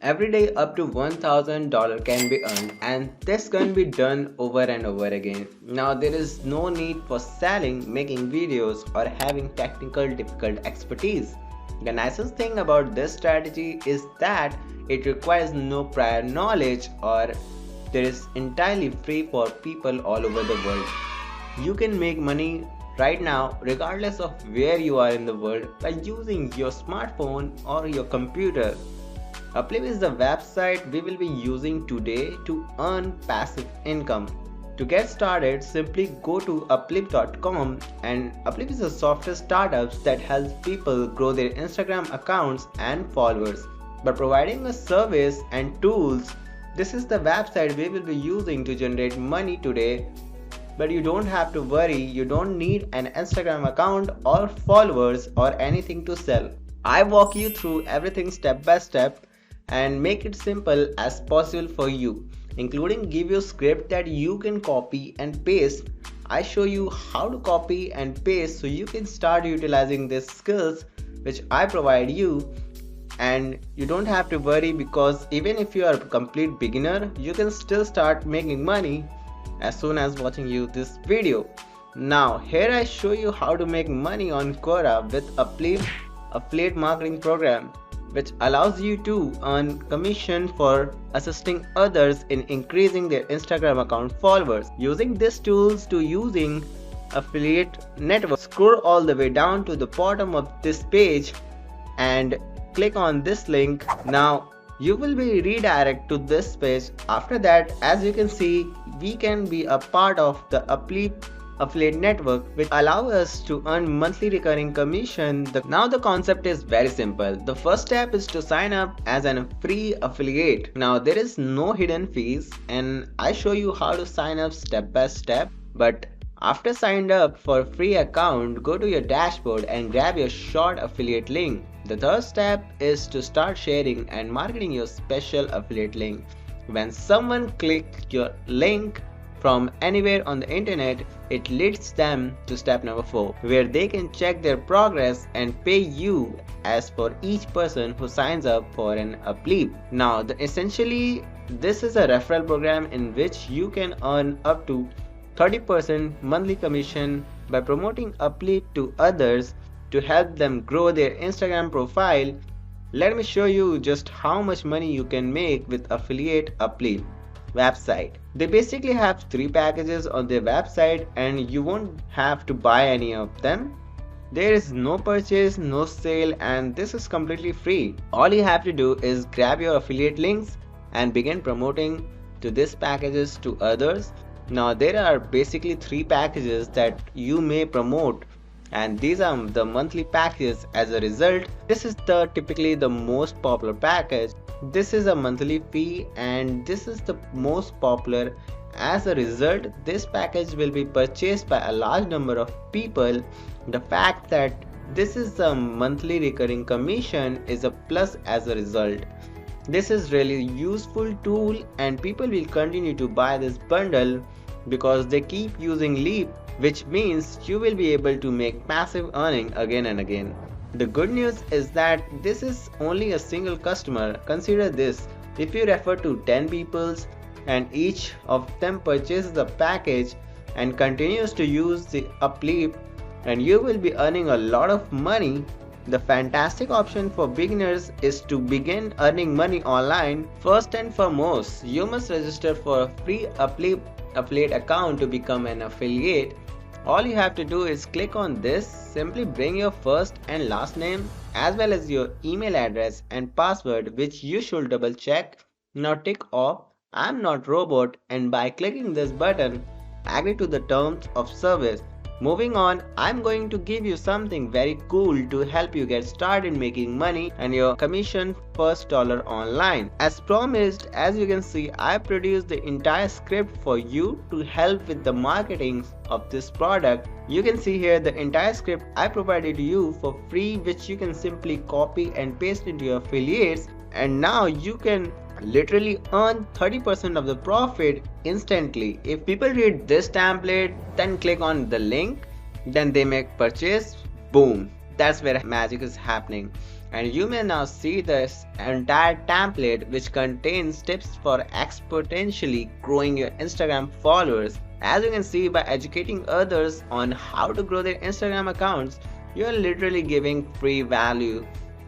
Every day up to $1,000 can be earned, and this can be done over and over again. Now there is no need for selling, making videos or having technical difficult expertise. The nicest thing about this strategy is that it requires no prior knowledge or there is entirely free for people all over the world. You can make money right now regardless of where you are in the world by using your smartphone or your computer. Uplift is the website we will be using today to earn passive income. To get started, simply go to uplift.com, and Uplift is a software startup that helps people grow their Instagram accounts and followers. By providing a service and tools, this is the website we will be using to generate money today. But you don't have to worry, you don't need an Instagram account or followers or anything to sell. I walk you through everything step by step and make it simple as possible for you, including give you a script that you can copy and paste. I show you how to copy and paste so you can start utilizing these skills which I provide you, and you don't have to worry because even if you are a complete beginner, you can still start making money as soon as watching this video. Now here I show you how to make money on Quora with Uplift affiliate marketing program, which allows you to earn commission for assisting others in increasing their Instagram account followers. Using these tools to using affiliate network, scroll all the way down to the bottom of this page and click on this link. Now you will be redirected to this page. After that, as you can see, we can be a part of the Uplift affiliate network, which allow us to earn monthly recurring commission. Now the concept is very simple. The first step is to sign up as a free affiliate. Now there is no hidden fees, and I show you how to sign up step by step. But after signed up for a free account, go to your dashboard and grab your short affiliate link. The third step is to start sharing and marketing your special affiliate link. When someone clicks your link from anywhere on the internet, it leads them to step number 4, where they can check their progress and pay you as for each person who signs up for an Uplift. Now essentially this is a referral program in which you can earn up to 30% monthly commission by promoting Uplift to others to help them grow their Instagram profile. Let me show you just how much money you can make with affiliate Uplift website. They basically have 3 packages on their website and you won't have to buy any of them. There is no purchase, no sale, and this is completely free. All you have to do is grab your affiliate links and begin promoting to these packages to others. Now there are basically 3 packages that you may promote, and these are the monthly packages. As a result, this is typically the most popular package. This is a monthly fee and this is the most popular. As a result, this package will be purchased by a large number of people. The fact that this is a monthly recurring commission is a plus as a result. This is really useful tool and people will continue to buy this bundle because they keep using Leap, which means you will be able to make passive earning again and again. The good news is that this is only a single customer. Consider this: if you refer to 10 people and each of them purchases a package and continues to use the Uplift, and you will be earning a lot of money. The fantastic option for beginners is to begin earning money online. First and foremost, you must register for a free Uplift affiliate account to become an affiliate. All you have to do is click on this, simply bring your first and last name as well as your email address and password, which you should double check. Now tick off I'm not robot, and by clicking this button, agree to the terms of service. Moving on, I'm going to give you something very cool to help you get started making money and your commission first dollar online. As promised, as you can see, I produced the entire script for you to help with the marketing of this product. You can see here the entire script I provided you for free, which you can simply copy and paste into your affiliates, and now you can literally earn 30% of the profit instantly. If people read this template, then click on the link, then they make purchase, boom, that's where magic is happening. And you may now see this entire template which contains tips for exponentially growing your Instagram followers. As you can see, by educating others on how to grow their Instagram accounts, you are literally giving free value.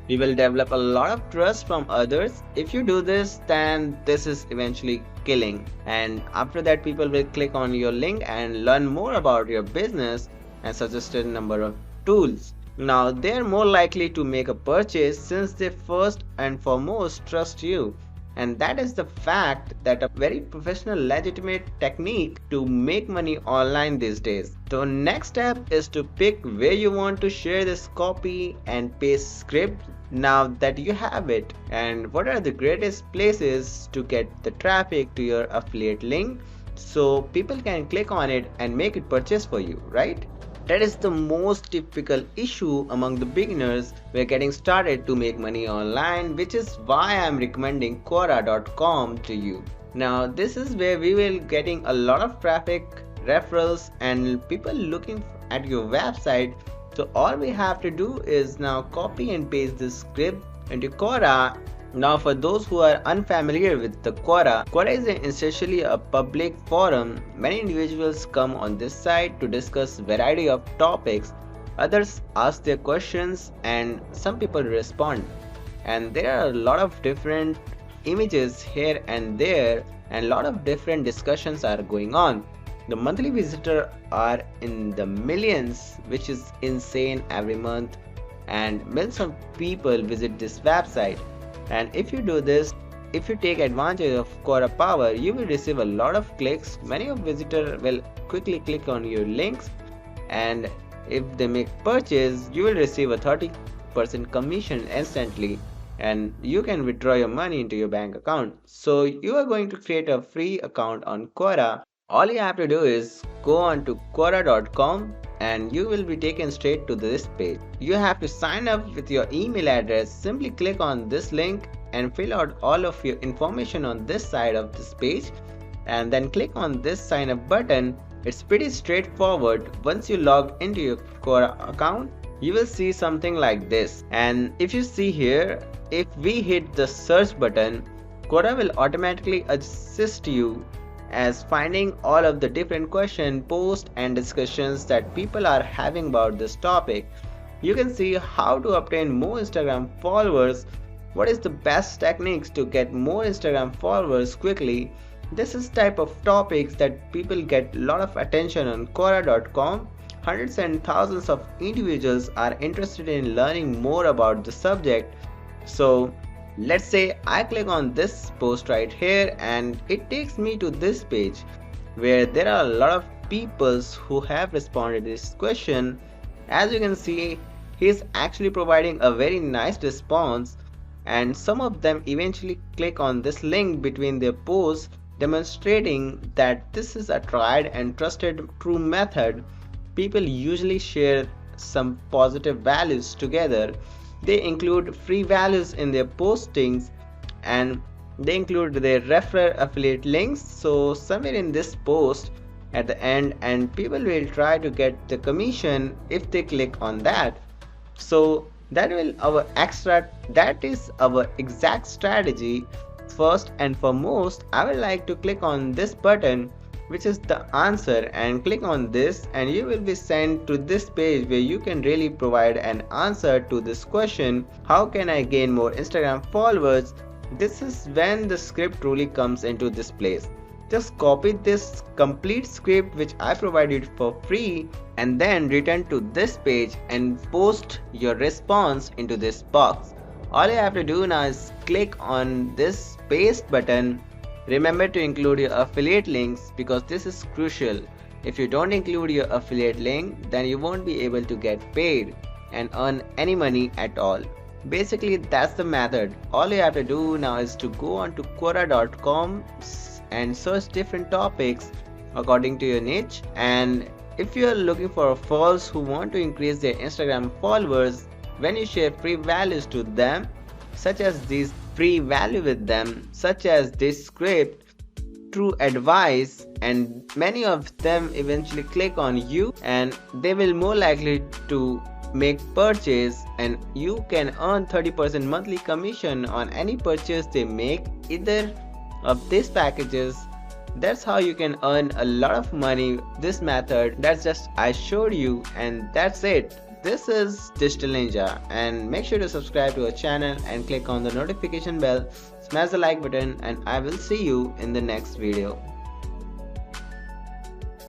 You will develop a lot of trust from others. If you do this, then this is eventually killing. And after that, people will click on your link and learn more about your business and suggested number of tools. Now they are more likely to make a purchase since they first and foremost trust you. And that is the fact that a very professional legitimate technique to make money online these days. The next step is to pick where you want to share this copy and paste script now that you have it, and what are the greatest places to get the traffic to your affiliate link so people can click on it and make it purchase for you, right? That is the most typical issue among the beginners who are getting started to make money online, which is why I am recommending Quora.com to you. Now this is where we will getting a lot of traffic, referrals and people looking at your website. So all we have to do is now copy and paste this script into Quora. Now for those who are unfamiliar with the Quora is essentially a public forum. Many individuals come on this site to discuss variety of topics. Others ask their questions and some people respond. And there are a lot of different images here and there and a lot of different discussions are going on. The monthly visitors are in the millions, which is insane every month, and millions of people visit this website. And if you do this, if you take advantage of Quora power, you will receive a lot of clicks. Many of visitors will quickly click on your links, and if they make purchase, you will receive a 30% commission instantly, and you can withdraw your money into your bank account. So you are going to create a free account on Quora. All you have to do is go on to Quora.com and you will be taken straight to this page. You have to sign up with your email address. Simply click on this link and fill out all of your information on this side of this page and then click on this sign up button. It's pretty straightforward. Once you log into your Quora account, you will see something like this. And if you see here, if we hit the search button, Quora will automatically assist you as finding all of the different questions, posts and discussions that people are having about this topic. You can see how to obtain more Instagram followers, what is the best techniques to get more Instagram followers quickly. This is type of topics that people get a lot of attention on Quora.com. Hundreds and thousands of individuals are interested in learning more about the subject. So let's say I click on this post right here and it takes me to this page where there are a lot of people who have responded to this question. As you can see, he is actually providing a very nice response and some of them eventually click on this link between their posts, demonstrating that this is a tried and trusted true method. People usually share some positive values together. They include free values in their postings and they include their referral affiliate links. So somewhere in this post at the end, and people will try to get the commission if they click on that. So that is our exact strategy. First and foremost, I would like to click on this button, which is the answer, and click on this and you will be sent to this page where you can really provide an answer to this question: how can I gain more Instagram followers? This is when the script truly comes into this place. Just copy this complete script which I provided for free and then return to this page and post your response into this box. All you have to do now is click on this paste button. Remember to include your affiliate links because this is crucial. If you don't include your affiliate link, then you won't be able to get paid and earn any money at all. Basically, that's the method. All you have to do now is to go on to Quora.com and search different topics according to your niche. And if you are looking for followers who want to increase their Instagram followers, when you share free values to them, such as these free value with them, such as this script, true advice, and many of them eventually click on you and they will more likely to make purchase and you can earn 30% monthly commission on any purchase they make either of these packages. That's how you can earn a lot of money. This method that's just I showed you, and that's it. This is Digital Ninja, and make sure to subscribe to our channel and click on the notification bell, smash the like button, and I will see you in the next video.